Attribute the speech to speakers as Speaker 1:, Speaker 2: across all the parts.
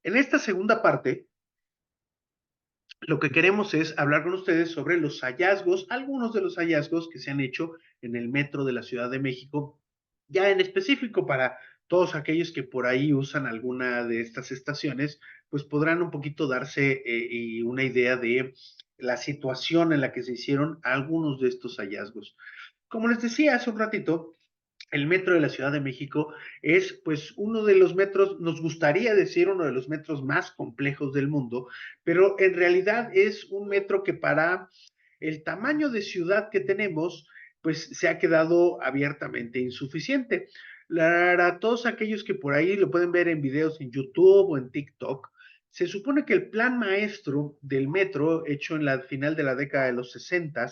Speaker 1: En esta segunda parte, lo que queremos es hablar con ustedes sobre los hallazgos, algunos de los hallazgos que se han hecho en el metro de la Ciudad de México, ya en específico para todos aquellos que por ahí usan alguna de estas estaciones, pues podrán un poquito darse y una idea de la situación en la que se hicieron algunos de estos hallazgos. Como les decía hace un ratito, el metro de la Ciudad de México es pues uno de los metros, nos gustaría decir uno de los metros más complejos del mundo, pero en realidad es un metro que para el tamaño de ciudad que tenemos, pues se ha quedado abiertamente insuficiente. Para todos aquellos que por ahí lo pueden ver en videos en YouTube o en TikTok, se supone que el plan maestro del metro, hecho en la final de la década de los 60,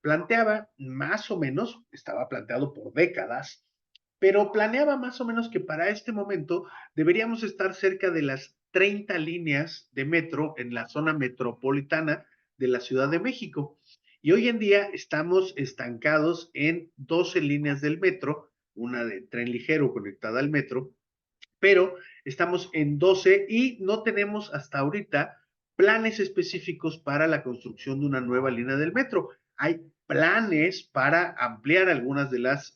Speaker 1: planteaba más o menos, estaba planteado por décadas, pero planeaba más o menos que para este momento deberíamos estar cerca de las 30 líneas de metro en la zona metropolitana de la Ciudad de México. Y hoy en día estamos estancados en 12 líneas del metro, una de tren ligero conectada al metro, pero estamos en 12 y no tenemos hasta ahorita planes específicos para la construcción de una nueva línea del metro. Hay planes para ampliar algunas de las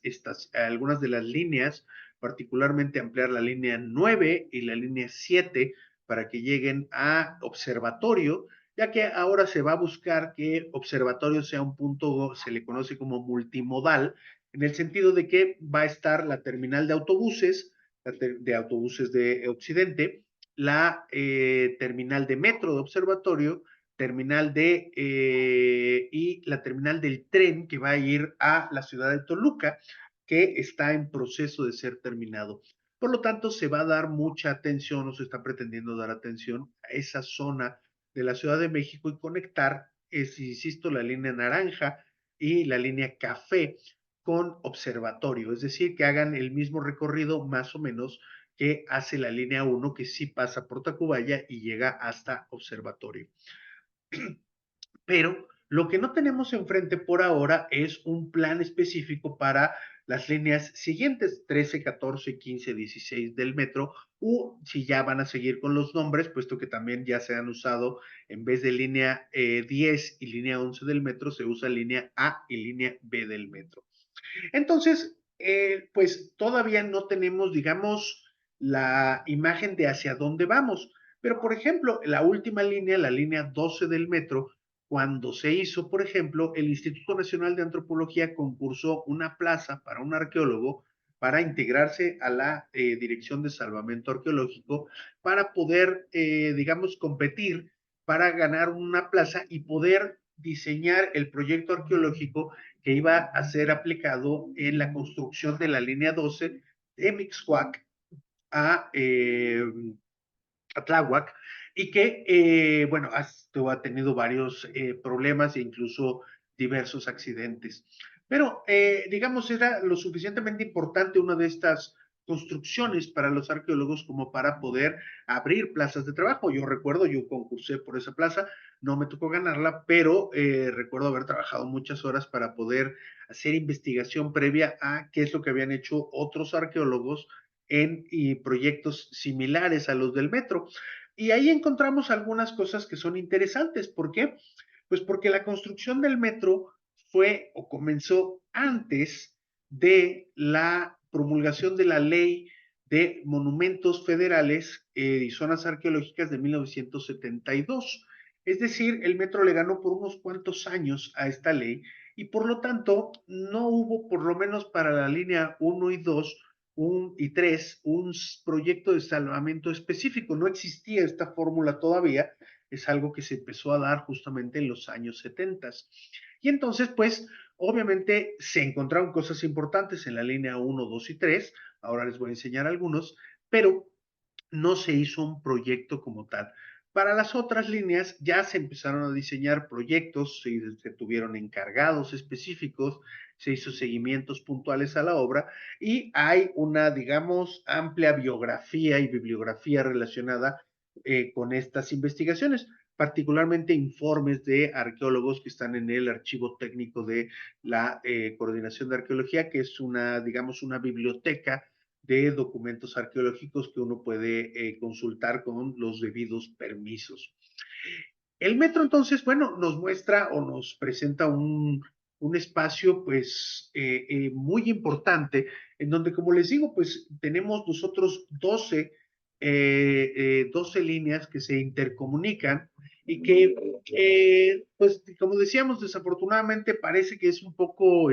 Speaker 1: líneas, particularmente ampliar la línea 9 y la línea 7 para que lleguen a Observatorio, ya que ahora se va a buscar que Observatorio sea un punto, se le conoce como multimodal, en el sentido de que va a estar la terminal de autobuses, de autobuses de Occidente, la terminal de metro de Observatorio, terminal y la terminal del tren que va a ir a la ciudad de Toluca, que está en proceso de ser terminado. Por lo tanto, se va a dar mucha atención o se está pretendiendo dar atención a esa zona de la Ciudad de México y conectar, insisto, la línea naranja y la línea café con Observatorio, es decir, que hagan el mismo recorrido más o menos que hace la línea 1, que sí pasa por Tacubaya y llega hasta Observatorio. Pero lo que no tenemos enfrente por ahora es un plan específico para las líneas siguientes, 13, 14, 15, 16 del metro, o si ya van a seguir con los nombres, puesto que también ya se han usado, en vez de línea 10 y línea 11 del metro, se usa línea A y línea B del metro. Entonces, pues todavía no tenemos, digamos, la imagen de hacia dónde vamos. Pero, por ejemplo, la última línea, la línea 12 del metro, cuando se hizo, por ejemplo, el Instituto Nacional de Antropología concursó una plaza para un arqueólogo para integrarse a la Dirección de Salvamento Arqueológico para poder, digamos, competir para ganar una plaza y poder diseñar el proyecto arqueológico que iba a ser aplicado en la construcción de la línea 12 de Mixcoac a Tláhuac y que, bueno, ha tenido varios problemas e incluso diversos accidentes. Pero, digamos, era lo suficientemente importante una de estas construcciones para los arqueólogos como para poder abrir plazas de trabajo. Yo recuerdo, yo concursé por esa plaza, no me tocó ganarla, pero recuerdo haber trabajado muchas horas para poder hacer investigación previa a qué es lo que habían hecho otros arqueólogos en proyectos similares a los del metro. Y ahí encontramos algunas cosas que son interesantes. ¿Por qué? Pues porque la construcción del metro fue o comenzó antes de la promulgación de la ley de monumentos federales y zonas arqueológicas de 1972. Es decir, el metro le ganó por unos cuantos años a esta ley y por lo tanto no hubo, por lo menos para la línea 1 y 2, y 3, un proyecto de salvamento específico. No existía esta fórmula todavía, es algo que se empezó a dar justamente en los años 70. Y entonces, pues, obviamente se encontraron cosas importantes en la línea 1, 2 y 3, ahora les voy a enseñar algunos, pero no se hizo un proyecto como tal. Para las otras líneas ya se empezaron a diseñar proyectos, se tuvieron encargados específicos, se hizo seguimientos puntuales a la obra y hay una, digamos, amplia biografía y bibliografía relacionada con estas investigaciones, particularmente informes de arqueólogos que están en el archivo técnico de la Coordinación de Arqueología, que es una, digamos, una biblioteca de documentos arqueológicos que uno puede consultar con los debidos permisos. El metro entonces, bueno, nos muestra o nos presenta un espacio pues muy importante en donde, como les digo, pues tenemos nosotros 12 líneas que se intercomunican y que, pues como decíamos, desafortunadamente parece que es un poco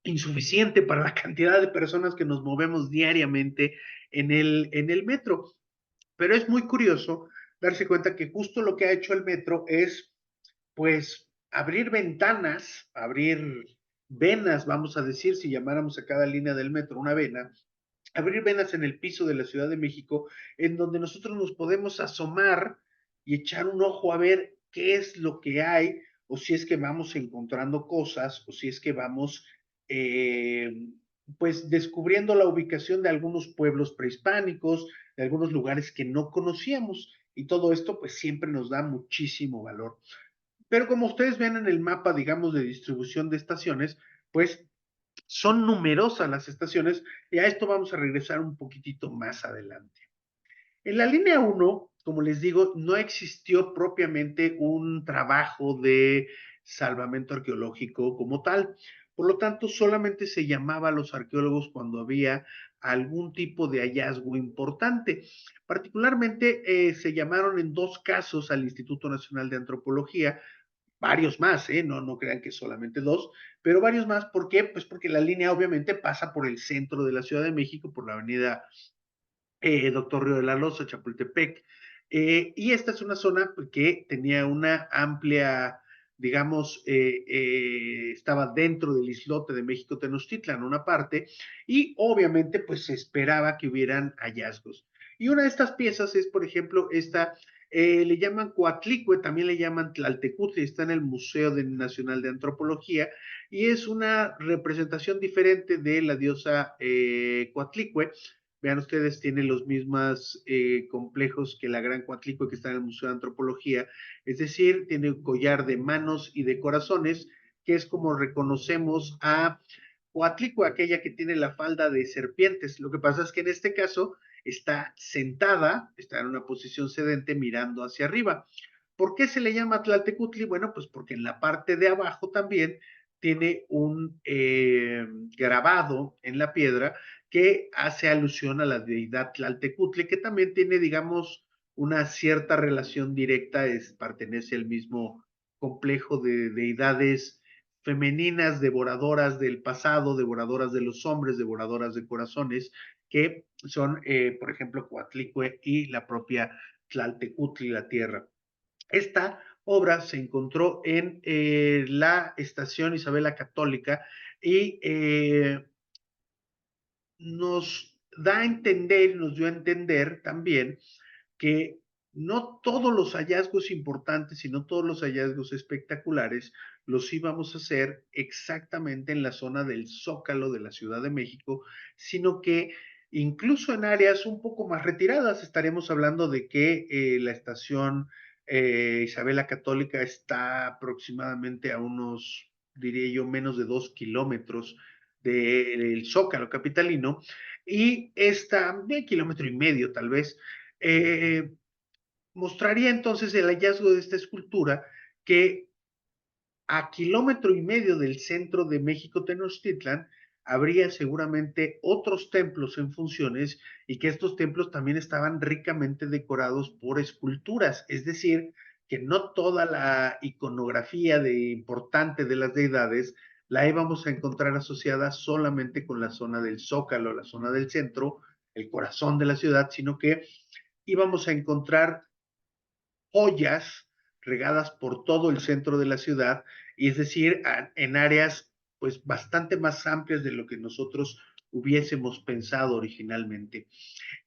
Speaker 1: insuficiente para la cantidad de personas que nos movemos diariamente en el metro. Pero es muy curioso darse cuenta que justo lo que ha hecho el metro es, pues, abrir ventanas, abrir venas, vamos a decir, si llamáramos a cada línea del metro una vena, abrir venas en el piso de la Ciudad de México, en donde nosotros nos podemos asomar y echar un ojo a ver qué es lo que hay, o si es que vamos encontrando cosas, o si es que vamos, eh, pues, descubriendo la ubicación de algunos pueblos prehispánicos, de algunos lugares que no conocíamos. Y todo esto, pues, siempre nos da muchísimo valor. Pero como ustedes ven en el mapa, digamos, de distribución de estaciones, pues son numerosas las estaciones y a esto vamos a regresar un poquitito más adelante. En la línea 1, como les digo, no existió propiamente un trabajo de salvamento arqueológico como tal. Por lo tanto, solamente se llamaba a los arqueólogos cuando había algún tipo de hallazgo importante. Particularmente se llamaron en 2 casos al Instituto Nacional de Antropología, varios más, no crean que solamente 2, pero varios más. ¿Por qué? Pues porque la línea obviamente pasa por el centro de la Ciudad de México, por la avenida Doctor Río de la Loza, Chapultepec, y esta es una zona que tenía una amplia, digamos, estaba dentro del islote de México Tenochtitlan, una parte, y obviamente pues se esperaba que hubieran hallazgos. Y una de estas piezas es, por ejemplo, esta, le llaman Coatlicue, también le llaman Tlaltecutli, está en el Museo Nacional de Antropología, y es una representación diferente de la diosa Coatlicue. Vean ustedes, tiene los mismos complejos que la Gran Coatlicue que está en el Museo de Antropología, es decir, tiene un collar de manos y de corazones, que es como reconocemos a Coatlicue, aquella que tiene la falda de serpientes. Lo que pasa es que en este caso está sentada, está en una posición sedente mirando hacia arriba. ¿Por qué se le llama Tlaltecutli? Bueno, pues porque en la parte de abajo también tiene un grabado en la piedra que hace alusión a la deidad Tlaltecutli, que también tiene, digamos, una cierta relación directa, pertenece al mismo complejo de deidades femeninas, devoradoras del pasado, devoradoras de los hombres, devoradoras de corazones, que son, por ejemplo, Coatlicue y la propia Tlaltecutli, la tierra. Esta obra se encontró en la estación Isabel la Católica y nos da a entender, nos dio a entender también que no todos los hallazgos importantes y no todos los hallazgos espectaculares los íbamos a hacer exactamente en la zona del Zócalo de la Ciudad de México, sino que incluso en áreas un poco más retiradas, estaremos hablando de que la estación Isabel la Católica está aproximadamente a unos, diría yo, menos de 2 kilómetros del Zócalo capitalino, y está de 1,5 kilómetros tal vez. eh, Mostraría entonces el hallazgo de esta escultura que a 1,5 kilómetros del centro de México Tenochtitlan habría seguramente otros templos en funciones, y que estos templos también estaban ricamente decorados por esculturas, es decir, que no toda la iconografía importante de las deidades la íbamos a encontrar asociada solamente con la zona del Zócalo, la zona del centro, el corazón de la ciudad, sino que íbamos a encontrar joyas regadas por todo el centro de la ciudad, y es decir, en áreas pues bastante más amplias de lo que nosotros hubiésemos pensado originalmente.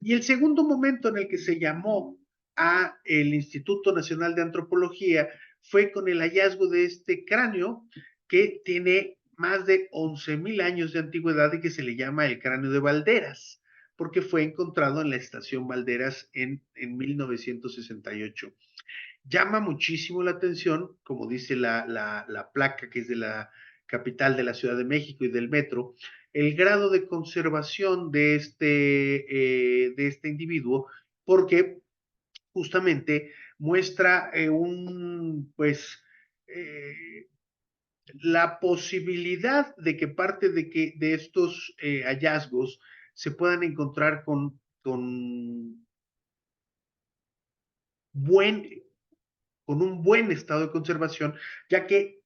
Speaker 1: Y el segundo momento en el que se llamó a el Instituto Nacional de Antropología fue con el hallazgo de este cráneo que tiene más de 11,000 años de antigüedad y que se le llama el cráneo de Valderas, porque fue encontrado en la estación Valderas en 1968. Llama muchísimo la atención, como dice la placa que es de la capital de la Ciudad de México y del metro, el grado de conservación de este individuo, porque justamente muestra la posibilidad de que parte de estos hallazgos se puedan encontrar con buen, con un buen estado de conservación, ya que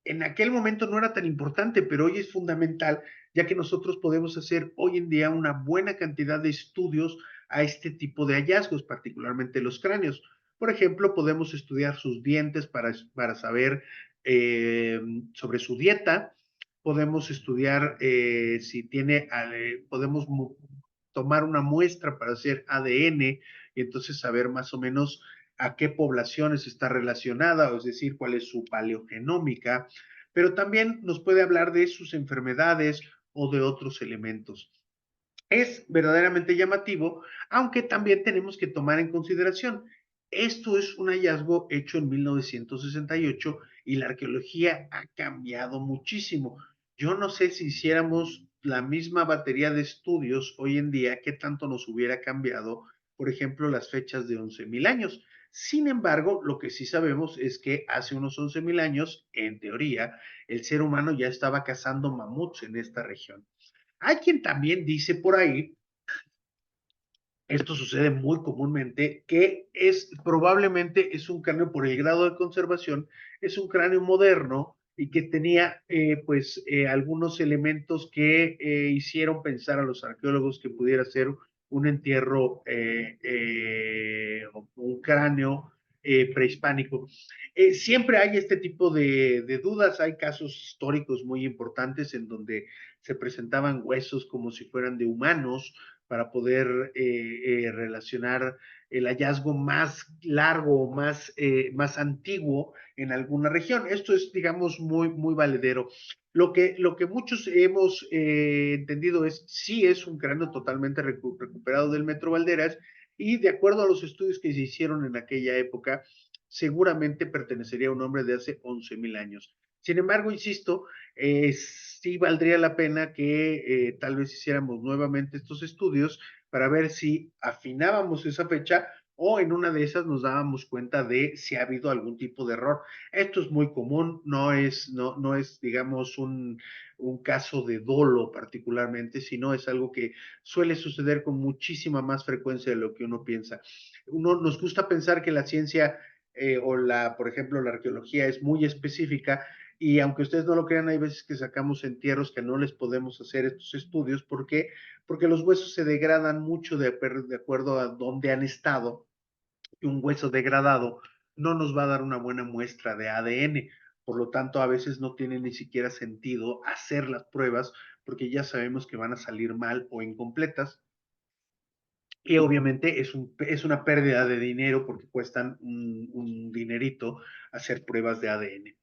Speaker 1: en aquel momento no era tan importante, pero hoy es fundamental, ya que nosotros podemos hacer hoy en día una buena cantidad de estudios a este tipo de hallazgos, particularmente los cráneos. Por ejemplo, podemos estudiar sus dientes para saber eh, sobre su dieta, podemos estudiar si tiene, podemos tomar una muestra para hacer ADN y entonces saber más o menos a qué poblaciones está relacionada, es decir, cuál es su paleogenómica, pero también nos puede hablar de sus enfermedades o de otros elementos. Es verdaderamente llamativo, aunque también tenemos que tomar en consideración, esto es un hallazgo hecho en 1968 y la arqueología ha cambiado muchísimo. Yo no sé si hiciéramos la misma batería de estudios hoy en día, qué tanto nos hubiera cambiado, por ejemplo, las fechas de 11.000 años. Sin embargo, lo que sí sabemos es que hace unos 11.000 años, en teoría, el ser humano ya estaba cazando mamuts en esta región. Hay quien también dice por ahí, esto sucede muy comúnmente, que probablemente es un cráneo por el grado de conservación, es un cráneo moderno y que tenía algunos elementos que hicieron pensar a los arqueólogos que pudiera ser un entierro o un cráneo prehispánico. Siempre hay este tipo de dudas, hay casos históricos muy importantes en donde se presentaban huesos como si fueran de humanos para poder relacionar el hallazgo más largo, más antiguo en alguna región. Esto es, digamos, muy valedero. Lo que muchos hemos entendido es, sí es un cráneo totalmente recuperado del Metro Valderas y de acuerdo a los estudios que se hicieron en aquella época, seguramente pertenecería a un hombre de hace 11.000 años. Sin embargo, insisto, sí valdría la pena que tal vez hiciéramos nuevamente estos estudios para ver si afinábamos esa fecha o en una de esas nos dábamos cuenta de si ha habido algún tipo de error. Esto es muy común, no es digamos, un caso de dolo particularmente, sino es algo que suele suceder con muchísima más frecuencia de lo que uno piensa. Nos gusta pensar que la ciencia por ejemplo, la arqueología es muy específica y aunque ustedes no lo crean, hay veces que sacamos entierros que no les podemos hacer estos estudios. ¿Por qué? Porque los huesos se degradan mucho de acuerdo a dónde han estado y un hueso degradado no nos va a dar una buena muestra de ADN. Por lo tanto, a veces no tiene ni siquiera sentido hacer las pruebas porque ya sabemos que van a salir mal o incompletas. Y obviamente es una pérdida de dinero porque cuestan un dinerito hacer pruebas de ADN.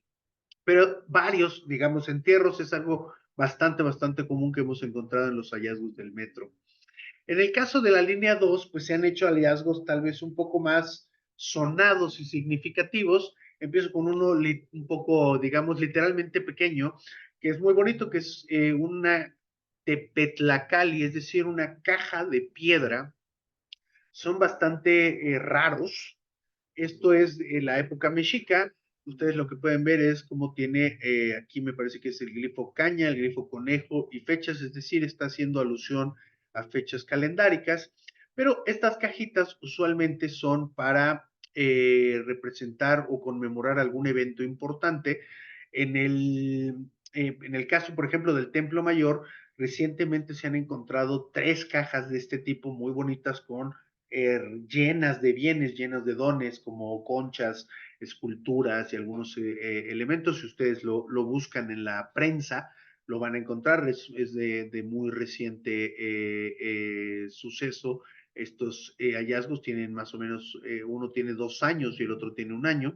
Speaker 1: Pero varios, digamos, entierros es algo bastante común que hemos encontrado en los hallazgos del metro. En el caso de la línea 2, pues se han hecho hallazgos tal vez un poco más sonados y significativos. Empiezo con uno un poco, digamos, literalmente pequeño, que es muy bonito, que es una tepetlacali, es decir, una caja de piedra. Son bastante raros. Esto es la época mexica. Ustedes lo que pueden ver es cómo tiene, aquí me parece que es el glifo caña, el glifo conejo y fechas, es decir, está haciendo alusión a fechas calendáricas, pero estas cajitas usualmente son para representar o conmemorar algún evento importante. En el caso, por ejemplo, del Templo Mayor, recientemente se han encontrado 3 cajas de este tipo muy bonitas con llenas de bienes, llenas de dones, como conchas, esculturas y algunos elementos. Si ustedes lo buscan en la prensa, lo van a encontrar. Es de muy reciente suceso. Estos hallazgos tienen más o menos, uno tiene 2 años y el otro tiene un año.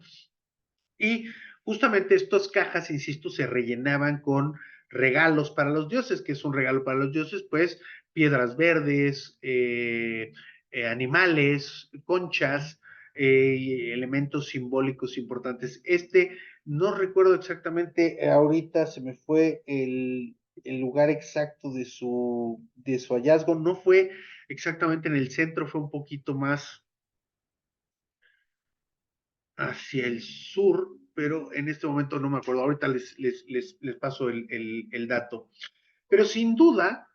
Speaker 1: Y justamente estas cajas, insisto, se rellenaban con regalos para los dioses. ¿Qué es un regalo para los dioses? Pues piedras verdes, animales, conchas, elementos simbólicos importantes. No recuerdo exactamente, ahorita se me fue el lugar exacto de su hallazgo. No fue exactamente en el centro, fue un poquito más hacia el sur, pero en este momento no me acuerdo. Ahorita les paso el dato. Pero sin duda,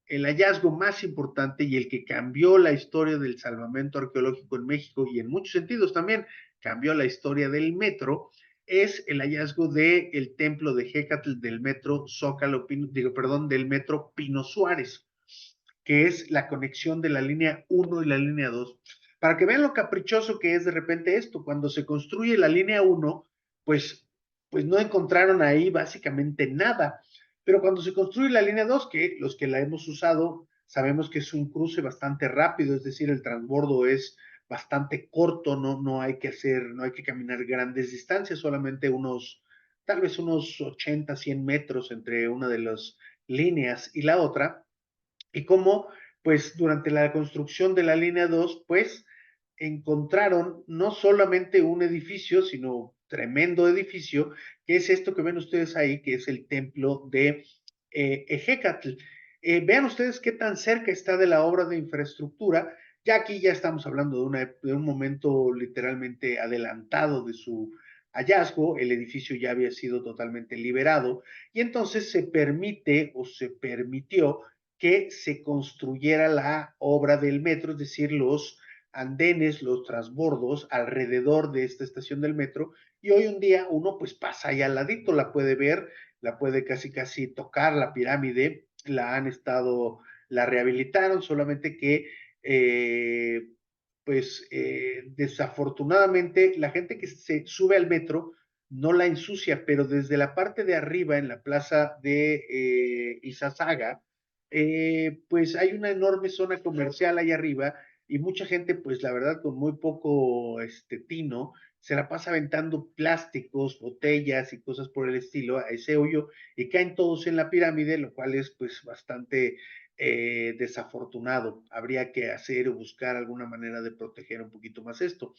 Speaker 1: el hallazgo más importante y el que cambió la historia del salvamento arqueológico en México y en muchos sentidos también cambió la historia del metro, es el hallazgo del templo de Hécatl del metro Zócalo, digo, perdón, del metro Pino Suárez, que es la conexión de la línea 1 y la línea 2. Para que vean lo caprichoso que es de repente esto, cuando se construye la línea 1, pues, pues no encontraron ahí básicamente nada. Pero cuando se construye la línea 2, que los que la hemos usado sabemos que es un cruce bastante rápido, es decir, el transbordo es bastante corto, no hay que hacer, no hay que caminar grandes distancias, solamente tal vez unos 80, 100 metros entre una de las líneas y la otra, y cómo, pues, durante la construcción de la línea 2, pues, encontraron no solamente un edificio, sino tremendo edificio, que es esto que ven ustedes ahí, que es el templo de Ejecatl. Vean ustedes qué tan cerca está de la obra de infraestructura. Ya aquí ya estamos hablando de un momento literalmente adelantado de su hallazgo. El edificio ya había sido totalmente liberado y entonces se permite o se permitió que se construyera la obra del metro, es decir, los andenes, los transbordos alrededor de esta estación del metro, y hoy en día uno pues pasa ahí al ladito, la puede ver, la puede casi casi tocar la pirámide, la rehabilitaron, solamente que desafortunadamente la gente que se sube al metro no la ensucia, pero desde la parte de arriba, en la plaza de Izazaga, pues hay una enorme zona comercial ahí arriba y mucha gente, pues la verdad, con muy poco tino, se la pasa aventando plásticos, botellas y cosas por el estilo a ese hoyo y caen todos en la pirámide, lo cual es pues bastante desafortunado. Habría que hacer o buscar alguna manera de proteger un poquito más esto.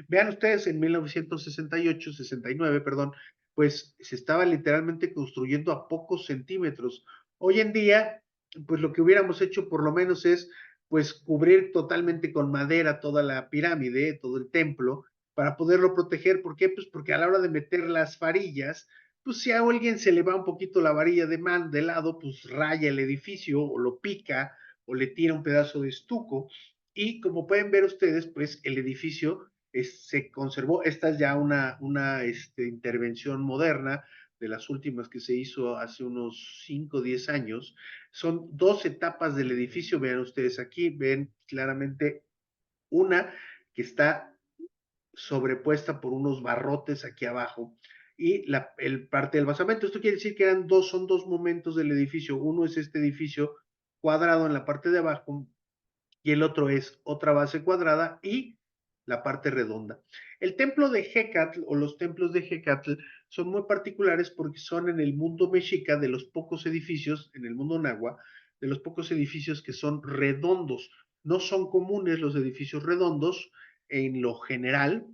Speaker 1: Vean ustedes, en 1968, 69, perdón, pues se estaba literalmente construyendo a pocos centímetros. Hoy en día, pues lo que hubiéramos hecho por lo menos es pues cubrir totalmente con madera toda la pirámide, todo el templo, para poderlo proteger. ¿Por qué? Pues porque a la hora de meter las varillas, pues si a alguien se le va un poquito la varilla de lado, pues raya el edificio o lo pica o le tira un pedazo de estuco. Y como pueden ver ustedes, pues el edificio se conservó. Esta es ya una intervención moderna de las últimas que se hizo hace unos 5 o 10 años. Son dos etapas del edificio, vean ustedes aquí, ven claramente una que está sobrepuesta por unos barrotes aquí abajo y el parte del basamento. Esto quiere decir que son dos momentos del edificio. Uno es este edificio cuadrado en la parte de abajo y el otro es otra base cuadrada y la parte redonda. El templo de Hecatl o los templos de Hecatl son muy particulares porque son en el mundo mexica de los pocos edificios, en el mundo náhuatl, de los pocos edificios que son redondos. No son comunes los edificios redondos en lo general,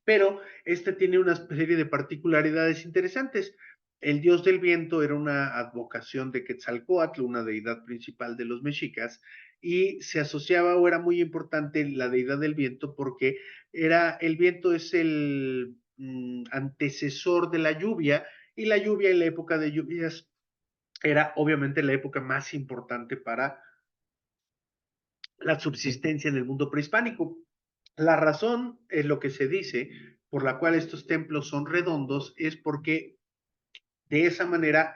Speaker 1: pero este tiene una serie de particularidades interesantes. El dios del viento era una advocación de Quetzalcóatl, una deidad principal de los mexicas, y se asociaba o era muy importante la deidad del viento porque el viento es el antecesor de la lluvia, y la lluvia en la época de lluvias era obviamente la época más importante para la subsistencia en el mundo prehispánico. La razón, es lo que se dice, por la cual estos templos son redondos, es porque de esa manera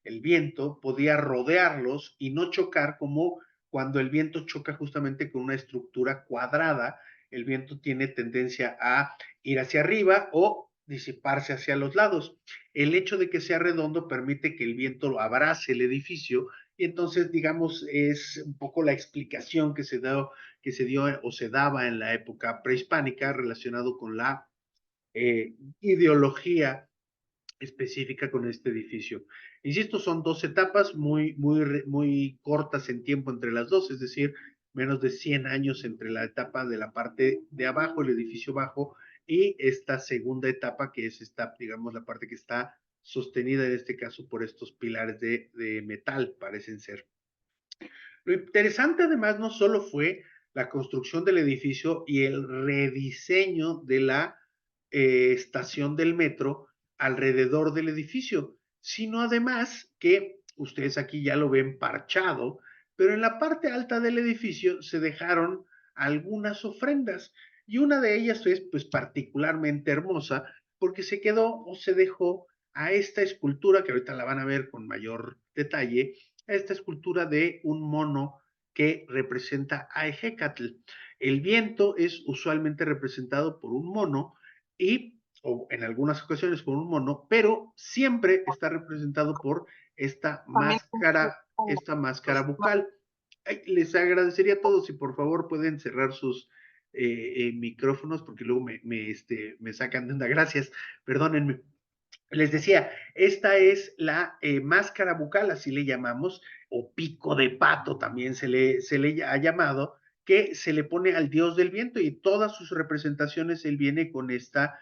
Speaker 1: el viento podía rodearlos y no chocar como cuando el viento choca justamente con una estructura cuadrada, el viento tiene tendencia a ir hacia arriba o disiparse hacia los lados. El hecho de que sea redondo permite que el viento abrace el edificio y entonces, digamos, es un poco la explicación que se dio o se daba en la época prehispánica relacionado con la ideología específica con este edificio. Insisto, son dos etapas muy cortas en tiempo entre las dos, es decir, menos de 100 años entre la etapa de la parte de abajo, el edificio bajo, y esta segunda etapa, que es esta, digamos, la parte que está sostenida en este caso por estos pilares de metal, parecen ser. Lo interesante además no solo fue la construcción del edificio y el rediseño de la estación del metro alrededor del edificio, sino además que ustedes aquí ya lo ven parchado, pero en la parte alta del edificio se dejaron algunas ofrendas y una de ellas es pues particularmente hermosa porque se quedó o se dejó a esta escultura que ahorita la van a ver con mayor detalle, esta escultura de un mono que representa a Ejecatl. El viento es usualmente representado por un mono y, o en algunas ocasiones por un mono, pero siempre está representado por
Speaker 2: También
Speaker 1: esta máscara
Speaker 2: los
Speaker 1: bucal. Ay, les agradecería a todos si por favor pueden cerrar sus micrófonos porque luego me sacan de onda. Gracias, perdónenme. Les decía, esta es la máscara bucal, así le llamamos, o pico de pato también se le ha llamado, que se le pone al dios del viento y todas sus representaciones él viene con esta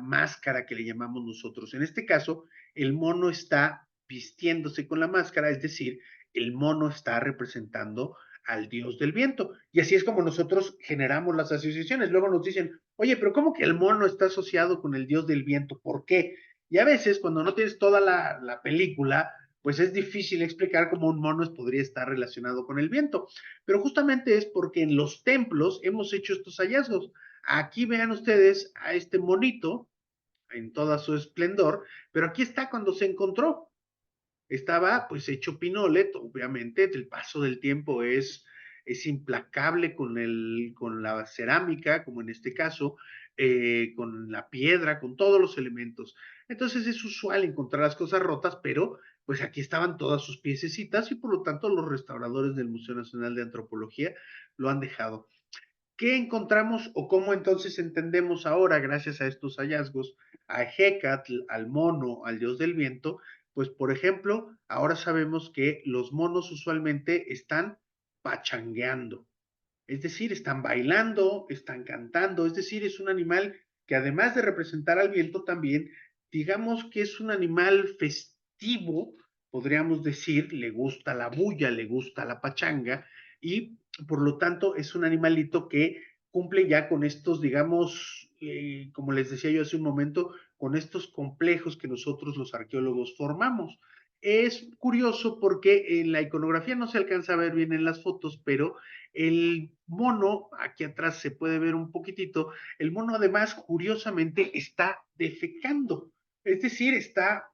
Speaker 1: máscara que le llamamos nosotros. En este caso, el mono está vistiéndose con la máscara, es decir, el mono está representando al dios del viento. Y así es como nosotros generamos las asociaciones. Luego nos dicen, oye, pero ¿cómo que el mono está asociado con el dios del viento? ¿Por qué? Y a veces, cuando no tienes toda la película, pues es difícil explicar cómo un mono podría estar relacionado con el viento. Pero justamente es porque en los templos hemos hecho estos hallazgos. Aquí vean ustedes a este monito en toda su esplendor, pero aquí está cuando se encontró. Estaba pues hecho pinolet, obviamente, el paso del tiempo es implacable con la cerámica, como en este caso, con la piedra, con todos los elementos. Entonces es usual encontrar las cosas rotas, pero pues aquí estaban todas sus piececitas y por lo tanto los restauradores del Museo Nacional de Antropología lo han dejado. ¿Qué encontramos o cómo entonces entendemos ahora, gracias a estos hallazgos, a Hecatl, al mono, al dios del viento? Pues, por ejemplo, ahora sabemos que los monos usualmente están pachangueando, es decir, están bailando, están cantando, es decir, es un animal que además de representar al viento también, digamos que es un animal festivo, podríamos decir, le gusta la bulla, le gusta la pachanga y por lo tanto es un animalito que cumple ya con estos, digamos, como les decía yo hace un momento, con estos complejos que nosotros los arqueólogos formamos. Es curioso porque en la iconografía no se alcanza a ver bien en las fotos, pero el mono, aquí atrás se puede ver un poquitito, el mono además curiosamente está defecando, es decir, está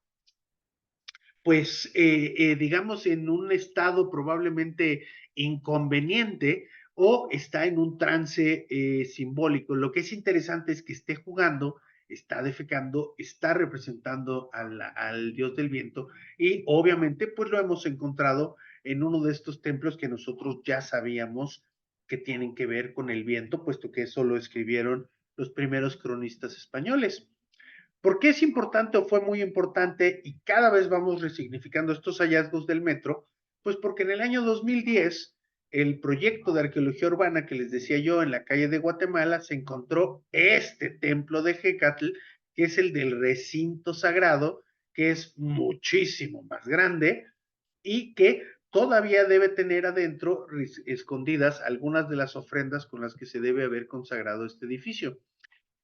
Speaker 1: pues digamos en un estado probablemente inconveniente o está en un trance simbólico. Lo que es interesante es que esté jugando, está defecando, está representando al dios del viento y obviamente pues lo hemos encontrado en uno de estos templos que nosotros ya sabíamos que tienen que ver con el viento, puesto que eso lo escribieron los primeros cronistas españoles. ¿Por qué es importante o fue muy importante y cada vez vamos resignificando estos hallazgos del metro? Pues porque en el año 2010, el proyecto de arqueología urbana que les decía yo en la calle de Guatemala, se encontró este templo de Hecatl, que es el del recinto sagrado, que es muchísimo más grande y que todavía debe tener adentro escondidas algunas de las ofrendas con las que se debe haber consagrado este edificio.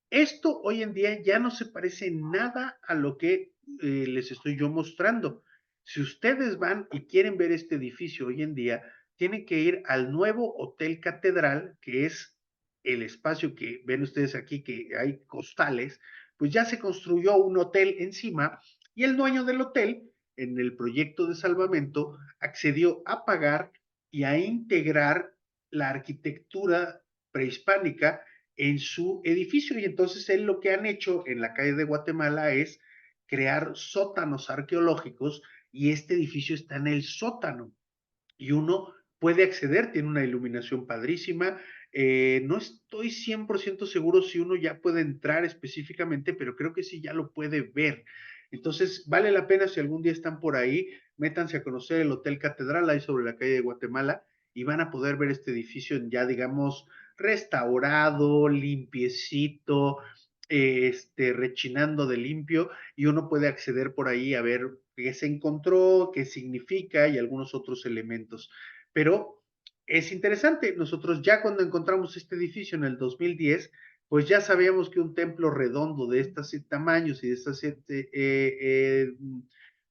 Speaker 1: Esto hoy en día ya no se parece nada a lo que les estoy yo mostrando. Si ustedes van y quieren ver este edificio hoy en día, tienen que ir al nuevo Hotel Catedral, que es el espacio que ven ustedes aquí, que hay costales, pues ya se construyó un hotel encima y el dueño del hotel, en el proyecto de salvamento, accedió a pagar y a integrar la arquitectura prehispánica en su edificio. Y entonces él lo que han hecho en la calle de Guatemala es crear sótanos arqueológicos y este edificio está en el sótano y uno puede acceder, tiene una iluminación padrísima. No estoy 100% seguro si uno ya puede entrar específicamente, pero creo que sí ya lo puede ver. Entonces, vale la pena si algún día están por ahí, métanse a conocer el Hotel Catedral ahí sobre la calle de Guatemala y van a poder ver este edificio ya, digamos, restaurado, limpiecito, rechinando de limpio, y uno puede acceder por ahí a ver qué se encontró, qué significa y algunos otros elementos. Pero es interesante, nosotros ya cuando encontramos este edificio en el 2010, pues ya sabíamos que un templo redondo de estos tamaños y de estas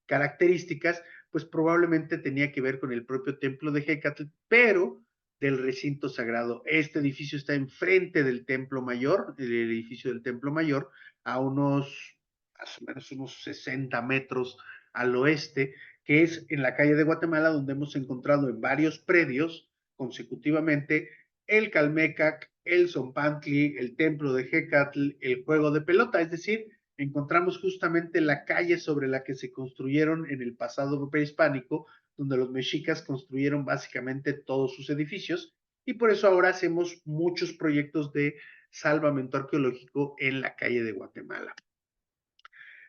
Speaker 1: características, pues probablemente tenía que ver con el propio templo de Hécatl, pero del recinto sagrado. Este edificio está enfrente del templo mayor, el edificio del templo mayor, a unos, más o menos unos 60 metros al oeste, que es en la calle de Guatemala, donde hemos encontrado en varios predios consecutivamente el Calmecac, el Zompantli, el templo de Hécatl, el juego de pelota, es decir, encontramos justamente la calle sobre la que se construyeron en el pasado prehispánico, donde los mexicas construyeron básicamente todos sus edificios, y por eso ahora hacemos muchos proyectos de salvamento arqueológico en la calle de Guatemala.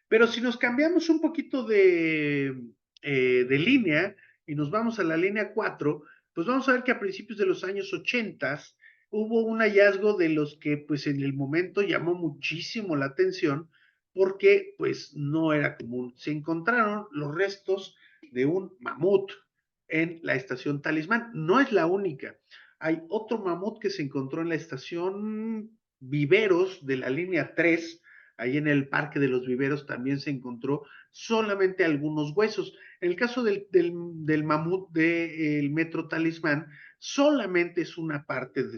Speaker 1: Pero si nos cambiamos un poquito de línea y nos vamos a la línea 4, pues vamos a ver que a principios de los años 80 hubo un hallazgo de los que pues en el momento llamó muchísimo la atención porque pues no era común. Se encontraron los restos de un mamut en la estación Talismán. No es la única. Hay otro mamut que se encontró en la estación Viveros de la línea 3. Ahí en el Parque de los Viveros también se encontró solamente algunos huesos. En el caso del mamut del Metro Talismán, solamente es una parte de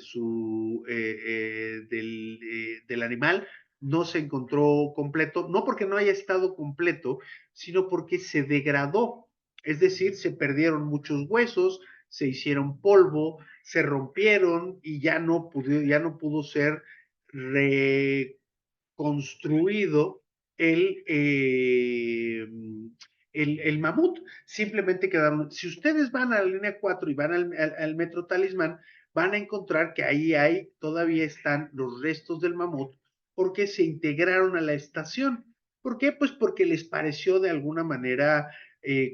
Speaker 1: del animal, no se encontró completo, no porque no haya estado completo, sino porque se degradó, es decir, se perdieron muchos huesos, se hicieron polvo, se rompieron y ya no pudo ser reconstruido el mamut. Simplemente quedaron. Si ustedes van a la línea 4 y van al Metro Talismán, van a encontrar que ahí todavía están los restos del mamut porque se integraron a la estación. ¿Por qué? Pues porque les pareció de alguna manera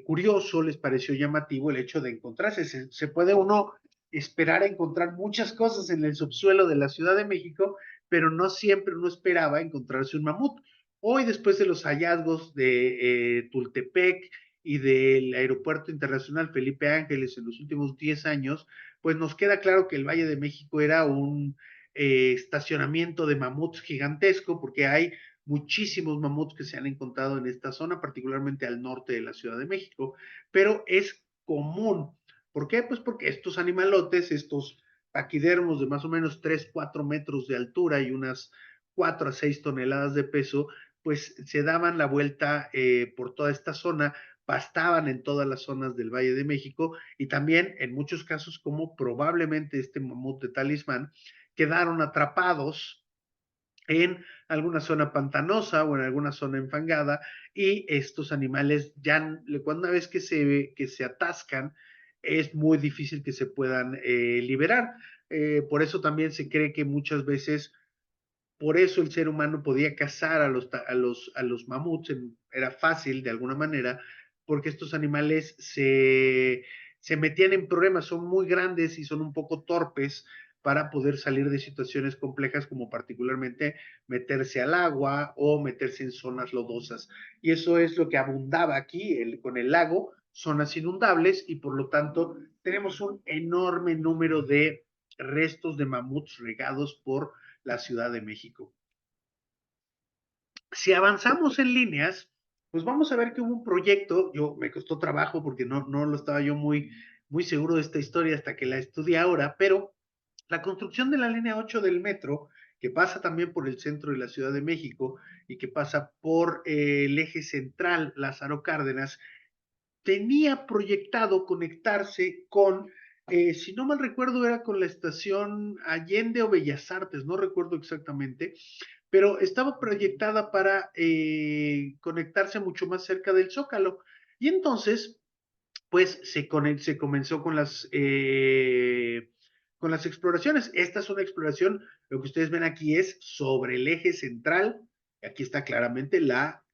Speaker 1: curioso, les pareció llamativo el hecho de encontrarse. Se puede uno esperar a encontrar muchas cosas en el subsuelo de la Ciudad de México, pero no siempre uno esperaba encontrarse un mamut. Hoy, después de los hallazgos de Tultepec y del Aeropuerto Internacional Felipe Ángeles en los últimos 10 años, pues nos queda claro que el Valle de México era un estacionamiento de mamuts gigantesco, porque hay muchísimos mamuts que se han encontrado en esta zona, particularmente al norte de la Ciudad de México, pero es común. ¿Por qué? Pues porque estos animalotes, estos paquidermos de más o menos 3, 4 metros de altura y unas 4 a 6 toneladas de peso, pues se daban la vuelta por toda esta zona, pastaban en todas las zonas del Valle de México y también en muchos casos, como probablemente este mamut de Talismán, quedaron atrapados en alguna zona pantanosa o en alguna zona enfangada, y estos animales ya una vez que se atascan es muy difícil que se puedan liberar. Por eso también se cree que muchas veces por eso el ser humano podía cazar a los mamuts, era fácil de alguna manera, porque estos animales se metían en problemas, son muy grandes y son un poco torpes para poder salir de situaciones complejas, como particularmente meterse al agua o meterse en zonas lodosas. Y eso es lo que abundaba aquí con el lago, zonas inundables, y por lo tanto tenemos un enorme número de restos de mamuts regados por la Ciudad de México. Si avanzamos en líneas, pues vamos a ver que hubo un proyecto. Me costó trabajo porque no lo estaba yo muy seguro de esta historia hasta que la estudié ahora, pero la construcción de la línea 8 del metro, que pasa también por el centro de la Ciudad de México y que pasa por el eje central Lázaro Cárdenas, tenía proyectado conectarse con, si no mal recuerdo, era con la estación Allende o Bellas Artes, no recuerdo exactamente, pero estaba proyectada para conectarse mucho más cerca del Zócalo. Y entonces, pues se comenzó con las exploraciones. Esta es una exploración, lo que ustedes ven aquí es sobre el eje central. Aquí está claramente la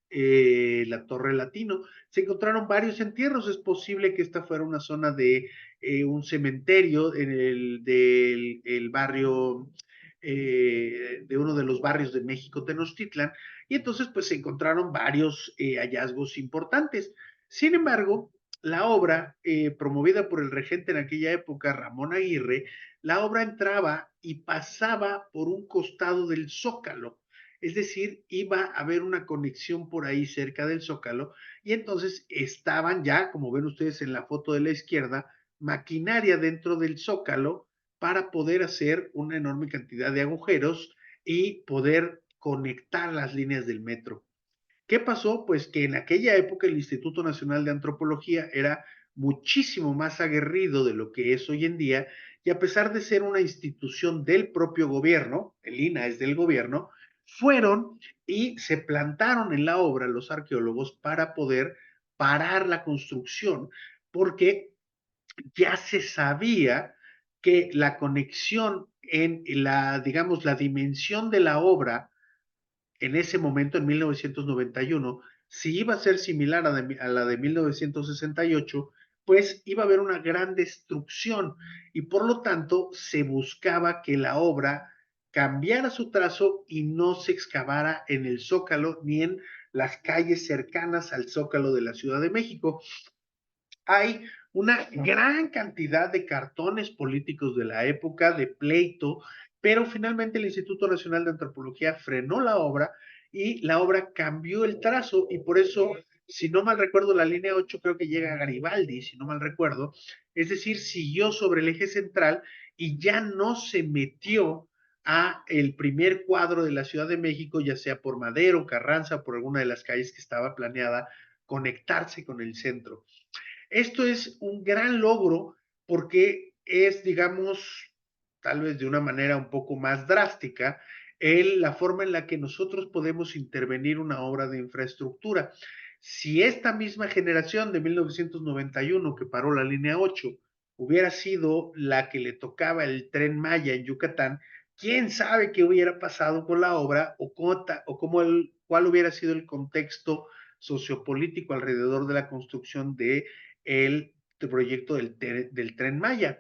Speaker 1: Torre Latino. Se encontraron varios entierros. Es posible que esta fuera una zona de un cementerio en el barrio de uno de los barrios de México, Tenochtitlan, y entonces pues se encontraron varios hallazgos importantes. Sin embargo, la obra, promovida por el regente en aquella época, Ramón Aguirre, la obra entraba y pasaba por un costado del Zócalo, es decir, iba a haber una conexión por ahí cerca del Zócalo, y entonces estaban ya, como ven ustedes en la foto de la izquierda, maquinaria dentro del Zócalo para poder hacer una enorme cantidad de agujeros y poder conectar las líneas del metro. ¿Qué pasó? Pues que en aquella época el Instituto Nacional de Antropología era muchísimo más aguerrido de lo que es hoy en día, y a pesar de ser una institución del propio gobierno, el INAH es del gobierno, fueron y se plantaron en la obra los arqueólogos para poder parar la construcción, porque ya se sabía que la conexión en la, digamos, la dimensión de la obra en ese momento, en 1991, si iba a ser similar a la de 1968, pues iba a haber una gran destrucción, y por lo tanto se buscaba que la obra cambiara su trazo y no se excavara en el Zócalo ni en las calles cercanas al Zócalo de la Ciudad de México. Hay una gran cantidad de cartones políticos de la época, de pleito, pero finalmente el Instituto Nacional de Antropología frenó la obra y la obra cambió el trazo, y por eso, si no mal recuerdo, la línea 8 creo que llega a Garibaldi, si no mal recuerdo, es decir, siguió sobre el eje central y ya no se metió a el primer cuadro de la Ciudad de México, ya sea por Madero, Carranza, por alguna de las calles que estaba planeada conectarse con el centro. Esto es un gran logro porque es, digamos, tal vez de una manera un poco más drástica, la forma en la que nosotros podemos intervenir una obra de infraestructura. Si esta misma generación de 1991 que paró la línea 8 hubiera sido la que le tocaba el Tren Maya en Yucatán, quién sabe qué hubiera pasado con la obra, cuál hubiera sido el contexto sociopolítico alrededor de la construcción de el proyecto del Tren Maya.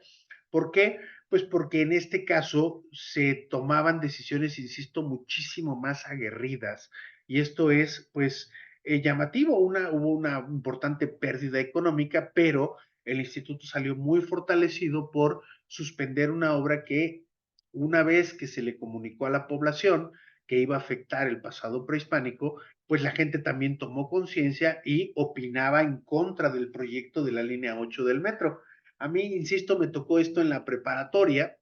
Speaker 1: ¿Por qué? Pues porque en este caso se tomaban decisiones, insisto, muchísimo más aguerridas. Y esto es, pues, llamativo. Hubo una importante pérdida económica, pero el instituto salió muy fortalecido por suspender una obra que, una vez que se le comunicó a la población que iba a afectar el pasado prehispánico, pues la gente también tomó conciencia y opinaba en contra del proyecto de la línea 8 del metro. A mí, insisto, me tocó esto en la preparatoria,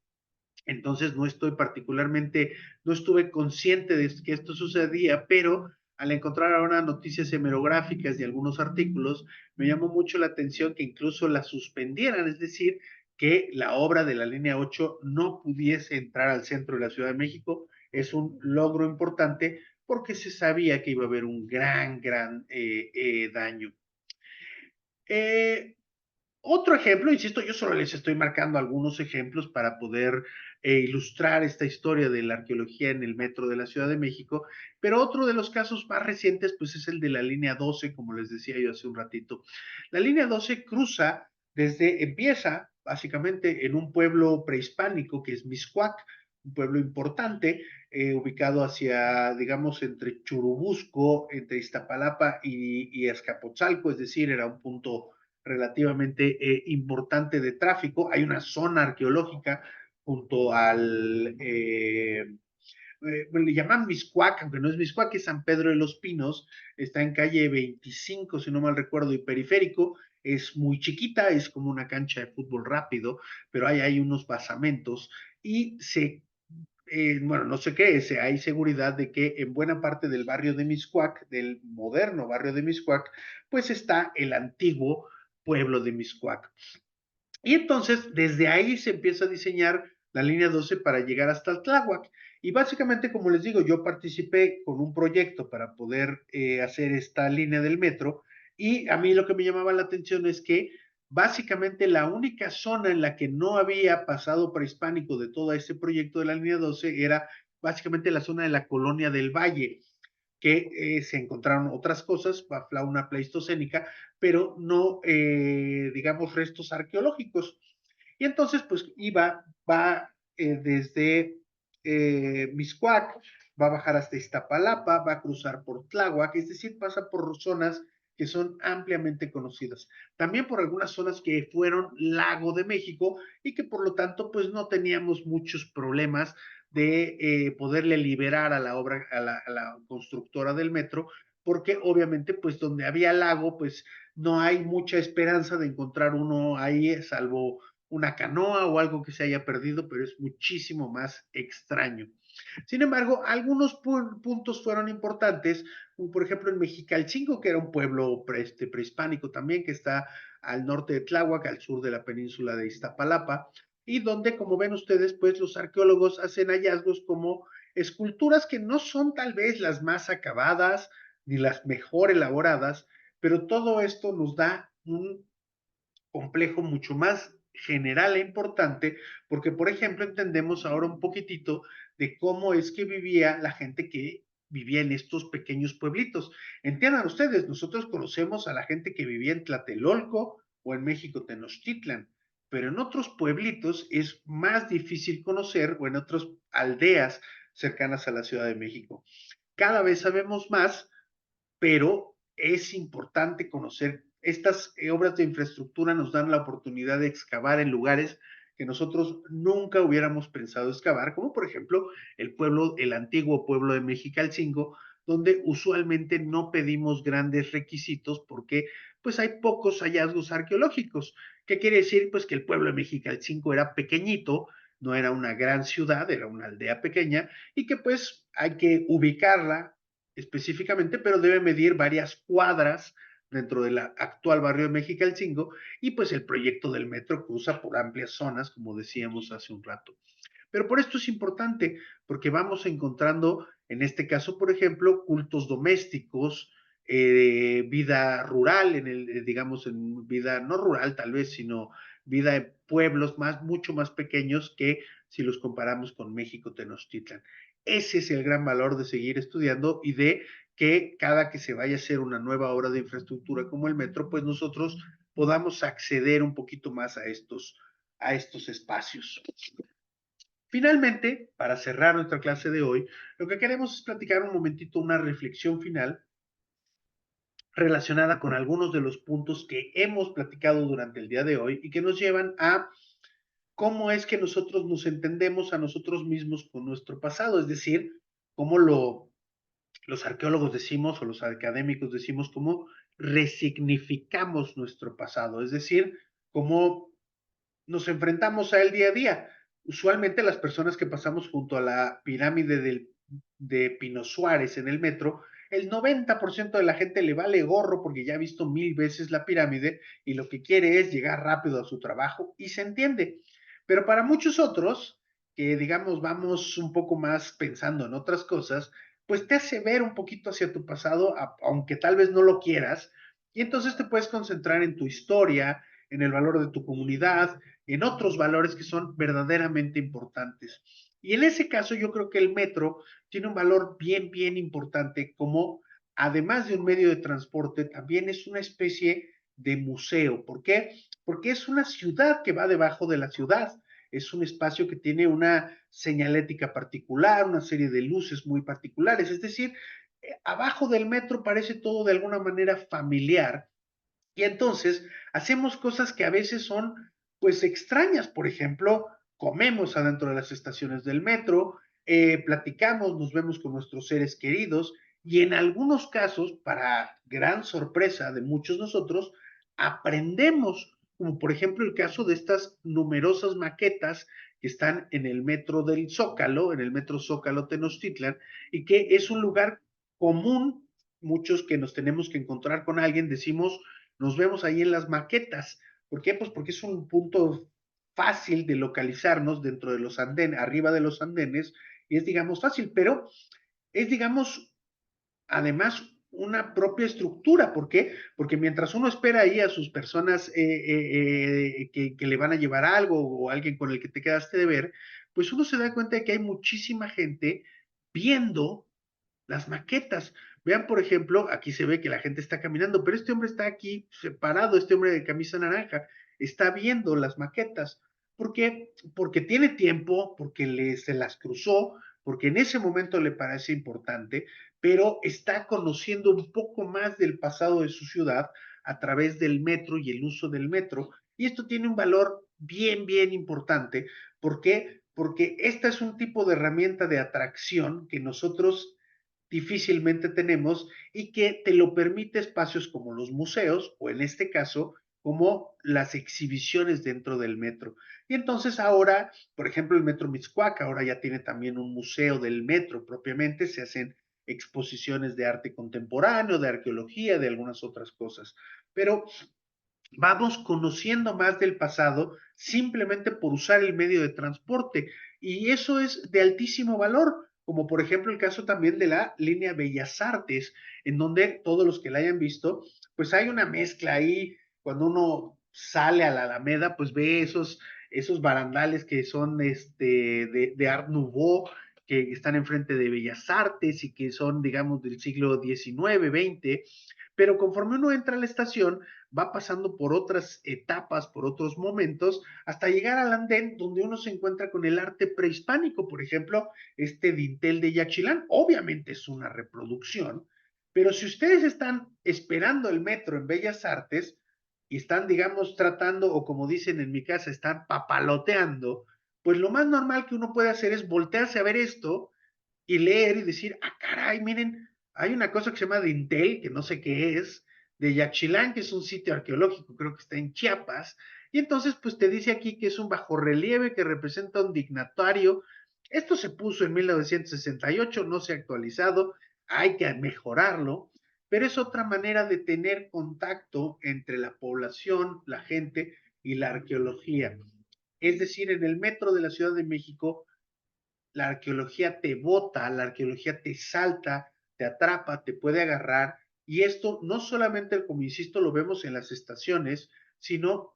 Speaker 1: entonces no estoy particularmente, no estuve consciente de que esto sucedía, pero al encontrar ahora noticias hemerográficas y algunos artículos, me llamó mucho la atención que incluso la suspendieran, es decir, que la obra de la línea 8 no pudiese entrar al centro de la Ciudad de México. Es un logro importante porque se sabía que iba a haber un gran daño. Eh, Otro ejemplo, insisto, yo solo les estoy marcando algunos ejemplos para poder ilustrar esta historia de la arqueología en el metro de la Ciudad de México, pero otro de los casos más recientes, pues es el de la línea 12, como les decía yo hace un ratito. La línea 12 empieza básicamente en un pueblo prehispánico que es Mixcoac, un pueblo importante, ubicado hacia, digamos, entre Churubusco, entre Iztapalapa y Azcapotzalco, es decir, era un punto relativamente importante de tráfico. Hay una zona arqueológica junto le llaman Miscuac, aunque no es Miscuac, es San Pedro de los Pinos, está en calle 25, si no mal recuerdo, y periférico, es muy chiquita, es como una cancha de fútbol rápido, pero hay unos basamentos y bueno, no sé qué es, hay seguridad de que en buena parte del barrio de Miscuac, del moderno barrio de Miscuac, pues está el antiguo pueblo de Miscuac. Y entonces, desde ahí se empieza a diseñar la línea 12 para llegar hasta el Tláhuac. Y básicamente, como les digo, yo participé con un proyecto para poder hacer esta línea del metro, y a mí lo que me llamaba la atención es que básicamente la única zona en la que no había pasado prehispánico de todo ese proyecto de la línea 12 era básicamente la zona de la colonia del Valle, que se encontraron otras cosas, fauna pleistocénica, pero no, digamos, restos arqueológicos. Y entonces, pues, va desde Mixcoac, va a bajar hasta Iztapalapa, va a cruzar por Tláhuac, es decir, pasa por zonas que son ampliamente conocidas. También por algunas zonas que fueron Lago de México y que por lo tanto pues no teníamos muchos problemas de poderle liberar a la obra, a la constructora del metro, porque obviamente pues donde había lago pues no hay mucha esperanza de encontrar uno ahí, salvo una canoa o algo que se haya perdido, pero es muchísimo más extraño. Sin embargo, algunos puntos fueron importantes, como por ejemplo en Mexicalcingo, que era un pueblo prehispánico también, que está al norte de Tláhuac, al sur de la península de Iztapalapa, y donde, como ven ustedes, pues los arqueólogos hacen hallazgos como esculturas que no son tal vez las más acabadas ni las mejor elaboradas, pero todo esto nos da un complejo mucho más general e importante, porque, por ejemplo, entendemos ahora un poquitito de cómo es que vivía la gente que vivía en estos pequeños pueblitos. Entiendan ustedes, nosotros conocemos a la gente que vivía en Tlatelolco o en México Tenochtitlan, pero en otros pueblitos es más difícil conocer, o en otras aldeas cercanas a la Ciudad de México. Cada vez sabemos más, pero es importante conocer. Estas obras de infraestructura nos dan la oportunidad de excavar en lugares que nosotros nunca hubiéramos pensado excavar, como por ejemplo el antiguo pueblo de Mexicalcingo, donde usualmente no pedimos grandes requisitos porque pues hay pocos hallazgos arqueológicos. ¿Qué quiere decir? Pues que el pueblo de Mexicalcingo era pequeñito, no era una gran ciudad, era una aldea pequeña y que pues hay que ubicarla específicamente, pero debe medir varias cuadras dentro del actual barrio de Mexicalcingo y pues el proyecto del metro cruza por amplias zonas, como decíamos hace un rato. Pero por esto es importante, porque vamos encontrando, en este caso, por ejemplo, cultos domésticos, vida rural, digamos, en vida no rural tal vez, sino vida en pueblos mucho más pequeños que si los comparamos con México Tenochtitlan. Ese es el gran valor de seguir estudiando y de que cada que se vaya a hacer una nueva obra de infraestructura como el metro, pues nosotros podamos acceder un poquito más a estos espacios. Finalmente, para cerrar nuestra clase de hoy, lo que queremos es platicar un momentito, una reflexión final relacionada con algunos de los puntos que hemos platicado durante el día de hoy y que nos llevan a cómo es que nosotros nos entendemos a nosotros mismos con nuestro pasado, es decir, cómo los arqueólogos decimos o los académicos decimos cómo resignificamos nuestro pasado, es decir, cómo nos enfrentamos a él día a día. Usualmente las personas que pasamos junto a la pirámide de Pino Suárez en el metro, el 90% de la gente le vale gorro porque ya ha visto 1000 veces la pirámide y lo que quiere es llegar rápido a su trabajo y se entiende. Pero para muchos otros, que digamos vamos un poco más pensando en otras cosas, pues te hace ver un poquito hacia tu pasado, aunque tal vez no lo quieras, y entonces te puedes concentrar en tu historia, en el valor de tu comunidad, en otros valores que son verdaderamente importantes. Y en ese caso yo creo que el metro tiene un valor bien, bien importante como, además de un medio de transporte, también es una especie de museo. ¿Por qué? Porque es una ciudad que va debajo de la ciudad. Es un espacio que tiene una señalética particular, una serie de luces muy particulares. Es decir, abajo del metro parece todo de alguna manera familiar y entonces hacemos cosas que a veces son pues extrañas. Por ejemplo, comemos adentro de las estaciones del metro, platicamos, nos vemos con nuestros seres queridos y en algunos casos, para gran sorpresa de muchos de nosotros, aprendemos, como por ejemplo el caso de estas numerosas maquetas que están en el metro del Zócalo, en el metro Zócalo Tenochtitlan, y que es un lugar común. Muchos que nos tenemos que encontrar con alguien decimos, nos vemos ahí en las maquetas. ¿Por qué? Pues porque es un punto fácil de localizarnos dentro de los andenes, arriba de los andenes, y es, digamos, fácil, pero es, digamos, además una propia estructura. ¿Por qué? Porque mientras uno espera ahí a sus personas que le van a llevar algo o alguien con el que te quedaste de ver, pues uno se da cuenta de que hay muchísima gente viendo las maquetas. Vean, por ejemplo, aquí se ve que la gente está caminando, pero este hombre está aquí separado, este hombre de camisa naranja, está viendo las maquetas. ¿Por qué? Porque tiene tiempo, porque se las cruzó, porque en ese momento le parece importante, pero está conociendo un poco más del pasado de su ciudad a través del metro y el uso del metro. Y esto tiene un valor bien, bien importante. ¿Por qué? Porque esta es un tipo de herramienta de atracción que nosotros difícilmente tenemos y que te lo permite espacios como los museos o en este caso como las exhibiciones dentro del metro. Y entonces ahora, por ejemplo, el Metro Mixcoac ahora ya tiene también un museo del metro propiamente, se hacen exposiciones de arte contemporáneo, de arqueología, de algunas otras cosas. Pero vamos conociendo más del pasado simplemente por usar el medio de transporte y eso es de altísimo valor, como por ejemplo el caso también de la línea Bellas Artes, en donde todos los que la hayan visto, pues hay una mezcla ahí, cuando uno sale a la Alameda, pues ve esos barandales que son de Art Nouveau, que están enfrente de Bellas Artes y que son, digamos, del siglo XIX, XX, pero conforme uno entra a la estación, va pasando por otras etapas, por otros momentos, hasta llegar al andén donde uno se encuentra con el arte prehispánico, por ejemplo, este dintel de Yaxchilán, obviamente es una reproducción, pero si ustedes están esperando el metro en Bellas Artes y están, digamos, tratando, o como dicen en mi casa, están papaloteando, pues lo más normal que uno puede hacer es voltearse a ver esto y leer y decir, ah, caray, miren, hay una cosa que se llama Dintel, que no sé qué es, de Yaxchilán, que es un sitio arqueológico, creo que está en Chiapas, y entonces pues te dice aquí que es un bajorrelieve que representa un dignatario. Esto se puso en 1968, no se ha actualizado, hay que mejorarlo, pero es otra manera de tener contacto entre la población, la gente y la arqueología. Es decir, en el metro de la Ciudad de México la arqueología te bota, la arqueología te salta, te atrapa, te puede agarrar. Y esto no solamente, como insisto, lo vemos en las estaciones, sino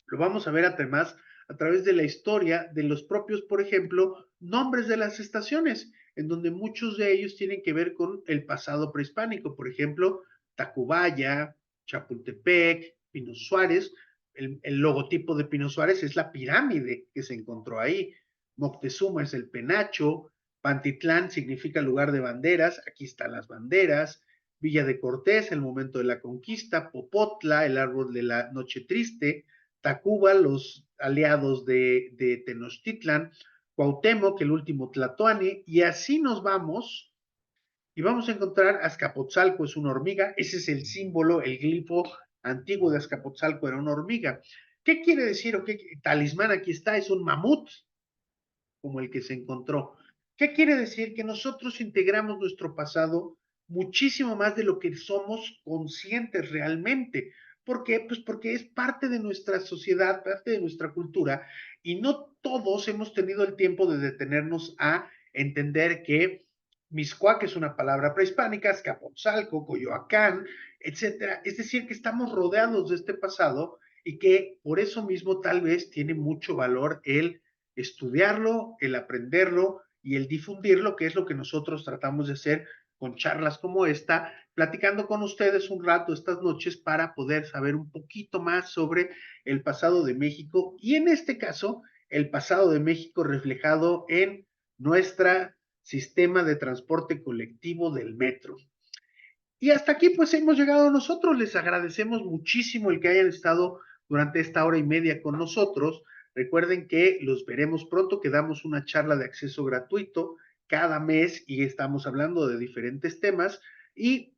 Speaker 1: lo vamos a ver además a través de la historia de los propios, por ejemplo, nombres de las estaciones, en donde muchos de ellos tienen que ver con el pasado prehispánico. Por ejemplo, Tacubaya, Chapultepec, Pino Suárez. El logotipo de Pino Suárez es la pirámide que se encontró ahí. Moctezuma es el penacho. Pantitlán significa lugar de banderas. Aquí están las banderas. Villa de Cortés, el momento de la conquista. Popotla, el árbol de la noche triste. Tacuba, los aliados de Tenochtitlan, Cuauhtémoc, el último Tlatoani, y así nos vamos, y vamos a encontrar Azcapotzalco, es una hormiga, ese es el símbolo, el glifo antiguo de Azcapotzalco era una hormiga. ¿Qué quiere decir o qué talismán aquí está? Es un mamut, como el que se encontró. ¿Qué quiere decir? Que nosotros integramos nuestro pasado muchísimo más de lo que somos conscientes realmente. ¿Por qué? Pues porque es parte de nuestra sociedad, parte de nuestra cultura, y no todos hemos tenido el tiempo de detenernos a entender que Mixcoac es una palabra prehispánica, Azcapotzalco, Coyoacán, etcétera. Es decir, que estamos rodeados de este pasado y que por eso mismo tal vez tiene mucho valor el estudiarlo, el aprenderlo y el difundirlo, que es lo que nosotros tratamos de hacer con charlas como esta, platicando con ustedes un rato estas noches para poder saber un poquito más sobre el pasado de México y en este caso el pasado de México reflejado en nuestro sistema de transporte colectivo del metro. Y hasta aquí pues hemos llegado nosotros. Les agradecemos muchísimo el que hayan estado durante esta hora y media con nosotros. Recuerden que los veremos pronto, que damos una charla de acceso gratuito cada mes y estamos hablando de diferentes temas y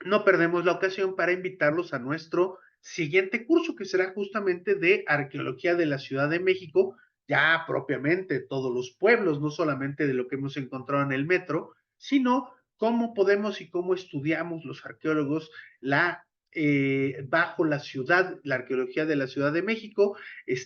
Speaker 1: no perdemos la ocasión para invitarlos a nuestro siguiente curso que será justamente de arqueología de la Ciudad de México, ya propiamente todos los pueblos, no solamente de lo que hemos encontrado en el metro, sino cómo podemos y cómo estudiamos los arqueólogos bajo la ciudad, la arqueología de la Ciudad de México.